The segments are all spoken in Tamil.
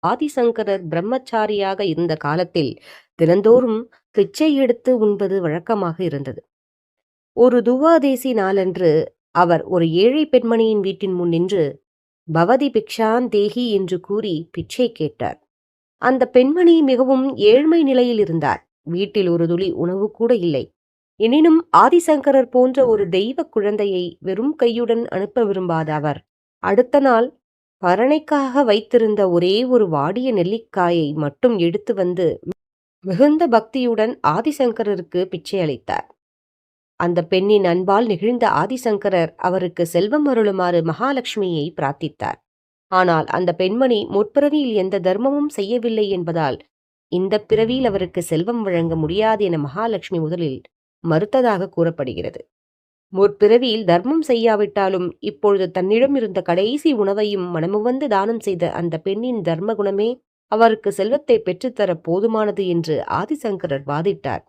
ஆதிசங்கரர் பிரம்மச்சாரியாக இருந்த காலத்தில் தினந்தோறும் பிச்சை எடுத்து உண்பது வழக்கமாக இருந்தது. ஒரு துவாதேசி நாளன்று அவர் ஒரு ஏழை பெண்மணியின் வீட்டின் முன் நின்று பவதி பிக்ஷான் தேகி என்று கூறி பிச்சை கேட்டார். அந்த பெண்மணி மிகவும் ஏழ்மை நிலையில் இருந்தார். வீட்டில் ஒரு துளி உணவு கூட இல்லை. எனினும் ஆதிசங்கரர் போன்ற ஒரு தெய்வ குழந்தையை வெறும் கையுடன் அனுப்ப விரும்பாத அவர் அடுத்த நாள் பரணைக்காக வைத்திருந்த ஒரே ஒரு வாடிய நெல்லிக்காயை மட்டும் எடுத்து வந்து மிகுந்த பக்தியுடன் ஆதிசங்கரருக்கு பிச்சை அளித்தார். அந்த பெண்ணின் அன்பால் நெகிழ்ந்த ஆதிசங்கரர் அவருக்கு செல்வம் அருளுமாறு மகாலட்சுமியை பிரார்த்தித்தார். ஆனால் அந்த பெண்மணி முற்பிறவியில் எந்த தர்மமும் செய்யவில்லை என்பதால் இந்த பிறவியில் அவருக்கு செல்வம் வழங்க முடியாது என மகாலட்சுமி முதலில் மறுத்ததாக கூறப்படுகிறது. முற்பிறவியில் தர்மம் செய்யாவிட்டாலும் இப்பொழுது தன்னிடம் இருந்த கடைசி உணவையும் மனமுவந்து தானம் செய்த அந்த பெண்ணின் தர்ம குணமே அவருக்கு செல்வத்தை பெற்றுத்தர போதுமானது என்று ஆதிசங்கரர் வாதிட்டார்.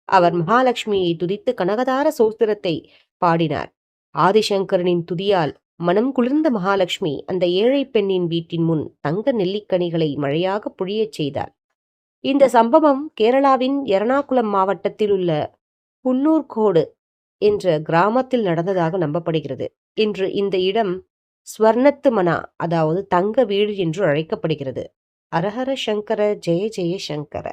அவர் மகாலட்சுமியை துதித்து கனகதார சோஸ்திரத்தை பாடினார். ஆதிசங்கரனின் துதியால் மனம் குளிர்ந்த மகாலட்சுமி அந்த ஏழை பெண்ணின் வீட்டின் முன் தங்க நெல்லிக்கனிகளை மழையாக பொழியச் செய்தார். இந்த சம்பவம் கேரளாவின் எர்ணாகுளம் மாவட்டத்தில் உள்ள குன்னூர்கோடு என்ற கிராமத்தில் நடந்ததாக நம்பப்படுகிறது. இன்று இந்த இடம் ஸ்வர்ணத்து மனா, அதாவது தங்க வீடு என்று அழைக்கப்படுகிறது. அரஹர சங்கர, ஜெய ஜெய சங்கர.